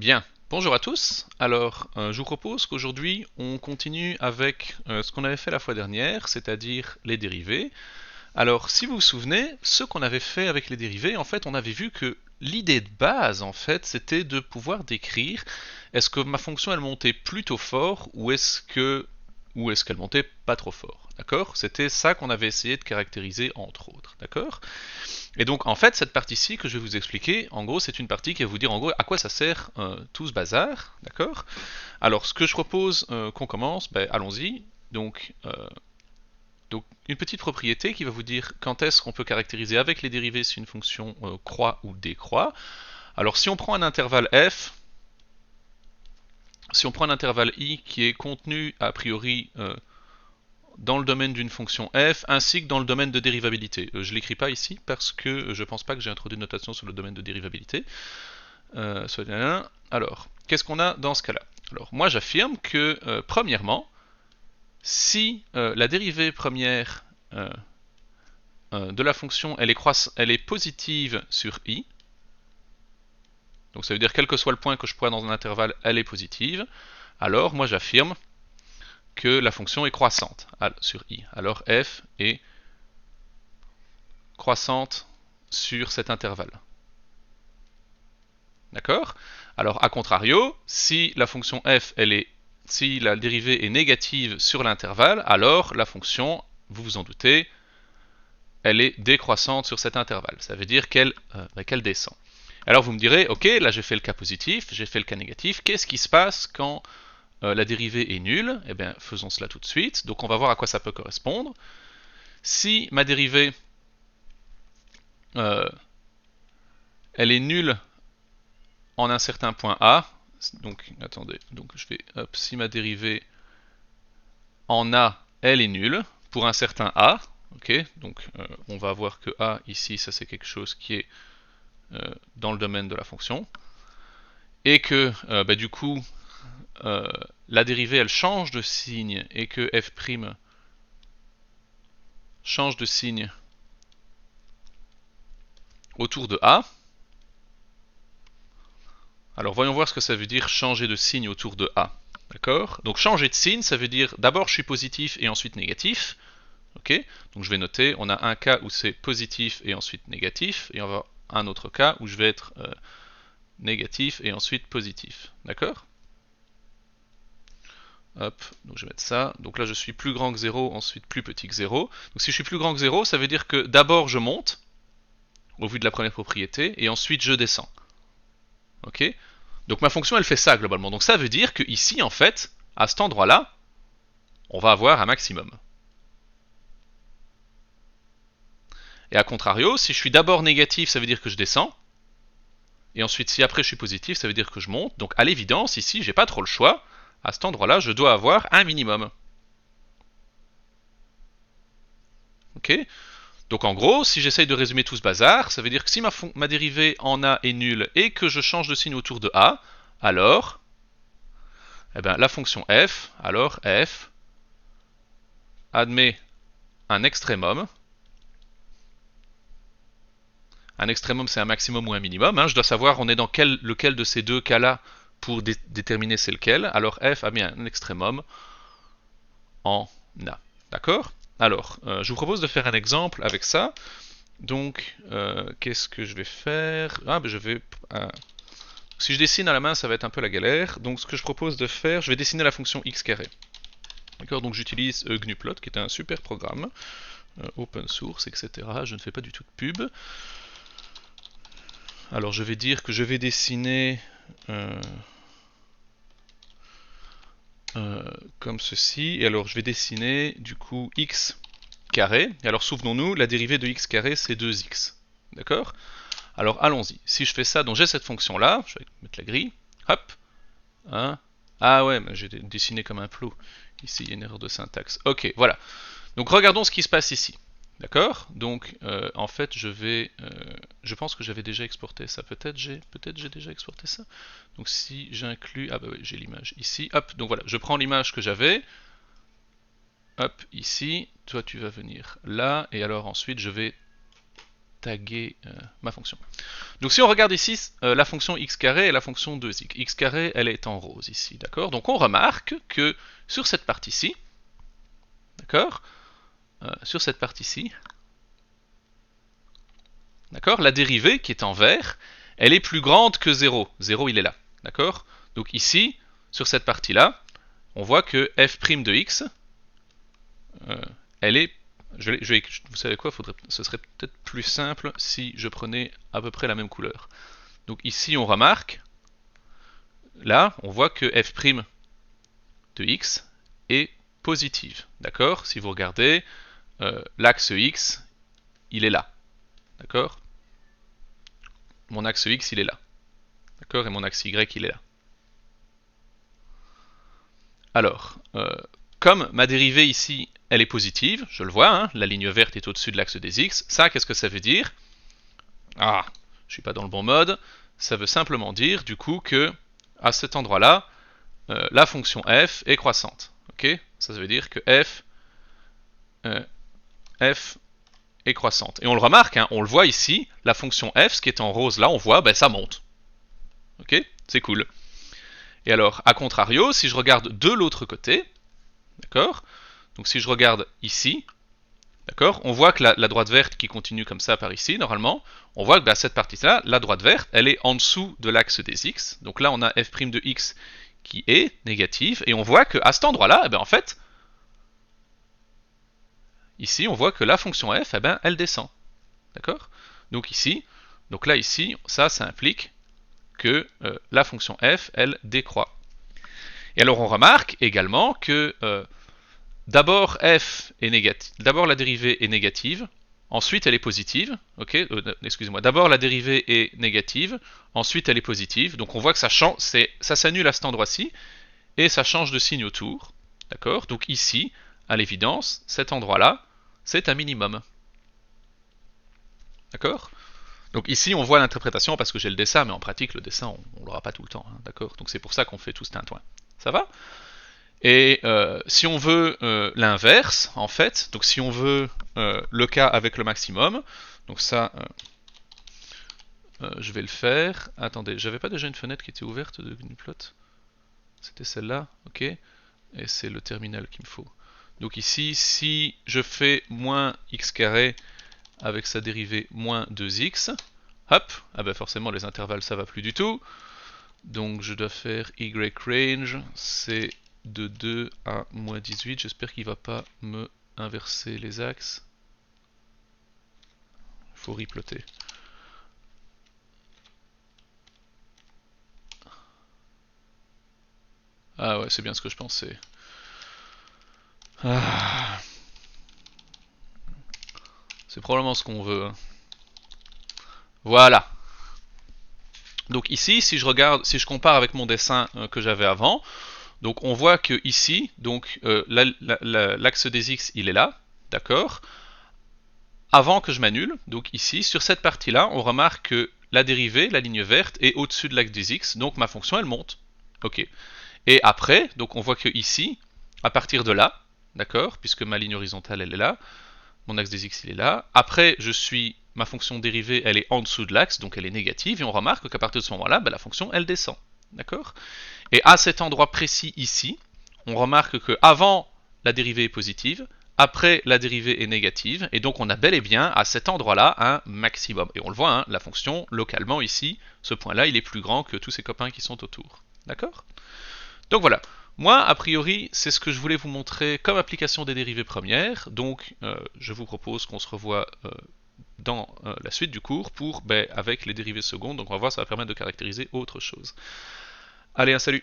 Bien, bonjour à tous. Alors, je vous propose qu'aujourd'hui on continue avec ce qu'on avait fait la fois dernière, c'est-à-dire les dérivés. Alors, si vous vous souvenez, ce qu'on avait fait avec les dérivés, en fait, on avait vu que l'idée de base, en fait, c'était de pouvoir décrire est-ce que ma fonction elle montait plutôt fort ou est-ce qu'elle montait pas trop fort. D'accord? C'était ça qu'on avait essayé de caractériser entre autres. D'accord? Et donc, en fait, cette partie-ci que je vais vous expliquer, en gros, c'est une partie qui va vous dire, en gros, à quoi ça sert tout ce bazar, d'accord? Alors, ce que je propose qu'on commence, ben, allons-y. Donc, une petite propriété qui va vous dire quand est-ce qu'on peut caractériser avec les dérivés si une fonction croît ou décroît. Alors, si on prend un intervalle f, si on prend un intervalle i qui est contenu a priori dans le domaine d'une fonction f, ainsi que dans le domaine de dérivabilité. Je ne l'écris pas ici parce que je ne pense pas que j'ai introduit une notation sur le domaine de dérivabilité. Alors, qu'est-ce qu'on a dans ce cas-là? Alors, moi j'affirme que, premièrement, si la dérivée première de la fonction elle est positive sur i, donc ça veut dire quel que soit le point que je prends dans un intervalle, elle est positive, alors moi j'affirme que la fonction est croissante sur i. Alors f est croissante sur cet intervalle. D'accord? Alors, à contrario, si la fonction f, si la dérivée est négative sur l'intervalle, alors la fonction, vous vous en doutez, elle est décroissante sur cet intervalle. Ça veut dire qu'elle descend. Alors vous me direz, ok, là j'ai fait le cas positif, j'ai fait le cas négatif, qu'est-ce qui se passe quand la dérivée est nulle? Eh bien, faisons cela tout de suite. Donc on va voir à quoi ça peut correspondre. Si ma dérivée, euh, elle est nulle en un certain point A, donc attendez, donc je vais, hop, si ma dérivée en A, elle est nulle pour un certain A, ok, donc on va voir que A ici, ça c'est quelque chose qui est dans le domaine de la fonction, et que bah, du coup la dérivée elle change de signe et que f' change de signe autour de A. Alors voyons voir ce que ça veut dire changer de signe autour de A. D'accord? Donc changer de signe, ça veut dire d'abord je suis positif et ensuite négatif. Ok? Donc je vais noter, on a un cas où c'est positif et ensuite négatif, et on va un autre cas où je vais être négatif et ensuite positif. D'accord? Hop, donc je vais mettre ça. Donc là je suis plus grand que 0, ensuite plus petit que 0. Donc si je suis plus grand que 0, ça veut dire que d'abord je monte, au vu de la première propriété, et ensuite je descends. Ok? Donc ma fonction elle fait ça globalement. Donc ça veut dire que ici en fait, à cet endroit-là, on va avoir un maximum. Et à contrario, si je suis d'abord négatif, ça veut dire que je descends. Et ensuite, si après je suis positif, ça veut dire que je monte. Donc à l'évidence, ici, j'ai pas trop le choix. À cet endroit-là, je dois avoir un minimum. Ok? Donc en gros, si j'essaye de résumer tout ce bazar, ça veut dire que si ma dérivée en A est nulle et que je change de signe autour de A, alors eh ben, la fonction f, alors f admet un extrémum. Un extrémum, c'est un maximum ou un minimum. Hein. Je dois savoir on est dans lequel de ces deux cas-là pour déterminer c'est lequel. Alors f admet un extrémum en A. D'accord? Alors, je vous propose de faire un exemple avec ça. Donc, qu'est-ce que je vais faire? Ah, ben je vais... si je dessine à la main, ça va être un peu la galère. Donc, ce que je propose de faire, je vais dessiner la fonction x carré. D'accord? Donc, j'utilise Gnuplot, qui est un super programme, open source, etc. Je ne fais pas du tout de pub. Alors, je vais dire que je vais dessiner... comme ceci, et alors je vais dessiner du coup x carré, et alors souvenons-nous, la dérivée de x carré c'est 2x, d'accord? Alors allons-y, si je fais ça, donc j'ai cette fonction là, je vais mettre la grille, hop, hein. Ah ouais, j'ai dessiné comme un plot, ici il y a une erreur de syntaxe, ok, voilà, donc regardons ce qui se passe ici. D'accord? Donc, en fait, je pense que j'avais déjà exporté ça. Peut-être j'ai déjà exporté ça. Donc, si j'inclus... Ah bah oui, j'ai l'image ici. Hop, donc voilà, je prends l'image que j'avais. Hop, ici. Toi, tu vas venir là. Et alors, ensuite, je vais taguer ma fonction. Donc si on regarde ici, la fonction x carré et la fonction 2x. X carré, elle est en rose ici, d'accord? Donc on remarque que sur cette partie-ci, d'accord? Sur cette partie-ci, d'accord? La dérivée qui est en vert, elle est plus grande que 0. 0, il est là, d'accord? Donc ici, sur cette partie-là, on voit que f' de x, elle est... vous savez quoi, ce serait peut-être plus simple si je prenais à peu près la même couleur. Donc ici, on remarque, là, on voit que f' de x est positive, d'accord? Si vous regardez, l'axe x, il est là, d'accord? Mon axe x, il est là, d'accord? Et mon axe y, il est là. Alors, comme ma dérivée ici, elle est positive, je le vois, hein, la ligne verte est au-dessus de l'axe des x, ça, qu'est-ce que ça veut dire? Ah, je suis pas dans le bon mode, ça veut simplement dire, du coup, que à cet endroit-là, la fonction f est croissante, ok? Ça veut dire que f est croissante. Et on le remarque, hein, on le voit ici, la fonction f, ce qui est en rose là, on voit, ben ça monte. Ok? C'est cool. Et alors, à contrario, si je regarde de l'autre côté, d'accord? Donc si je regarde ici, d'accord, on voit que la droite verte qui continue comme ça par ici, normalement, on voit que bah, cette partie-là, la droite verte, elle est en dessous de l'axe des x. Donc là, on a f' de x qui est négative, et on voit qu'à cet endroit-là, eh ben, en fait, ici, on voit que la fonction f, eh ben, elle descend. D'accord? Donc ici, donc là, ici, ça implique que la fonction f, elle décroît. Et alors, on remarque également que d'abord f est négative, d'abord la dérivée est négative, ensuite elle est positive, ok, excusez-moi, d'abord la dérivée est négative, ensuite elle est positive, donc on voit que ça change, ça s'annule à cet endroit-ci, et ça change de signe autour, d'accord? Donc ici, à l'évidence, cet endroit-là, c'est un minimum. D'accord? Donc ici, on voit l'interprétation parce que j'ai le dessin, mais en pratique, le dessin, on l'aura pas tout le temps, hein, d'accord? Donc c'est pour ça qu'on fait tout ce tintouin. Ça va? Et si on veut l'inverse, en fait, donc si on veut le cas avec le maximum, donc ça, je vais le faire. Attendez, j'avais pas déjà une fenêtre qui était ouverte de Gnplot? C'était celle-là, ok. Et c'est le terminal qu'il me faut. Donc ici, si je fais moins x carré avec sa dérivée moins 2x, hop, ah ben forcément les intervalles ça va plus du tout. Donc je dois faire y range, c'est de 2 à moins 18. J'espère qu'il ne va pas me inverser les axes. Il faut replotter. Ah ouais, c'est bien ce que je pensais. Ah. C'est probablement ce qu'on veut. Voilà. Donc ici, si je regarde, si je compare avec mon dessin que j'avais avant, donc on voit que ici, donc l'axe des x, il est là, d'accord. Avant que je m'annule, donc ici, sur cette partie-là, on remarque que la dérivée, la ligne verte, est au-dessus de l'axe des x, donc ma fonction, elle monte. Ok. Et après, donc on voit que ici, à partir de là, d'accord, puisque ma ligne horizontale, elle est là, mon axe des x, il est là. Après, ma fonction dérivée, elle est en dessous de l'axe, donc elle est négative, et on remarque qu'à partir de ce moment-là, ben, la fonction, elle descend. D'accord? Et à cet endroit précis ici, on remarque que avant la dérivée est positive, après la dérivée est négative, et donc on a bel et bien à cet endroit-là un maximum. Et on le voit, hein, la fonction, localement ici, ce point-là, il est plus grand que tous ses copains qui sont autour. D'accord? Donc voilà. Moi, a priori, c'est ce que je voulais vous montrer comme application des dérivées premières. Donc, je vous propose qu'on se revoie dans la suite du cours avec les dérivées secondes. Donc, on va voir, ça va permettre de caractériser autre chose. Allez, un salut!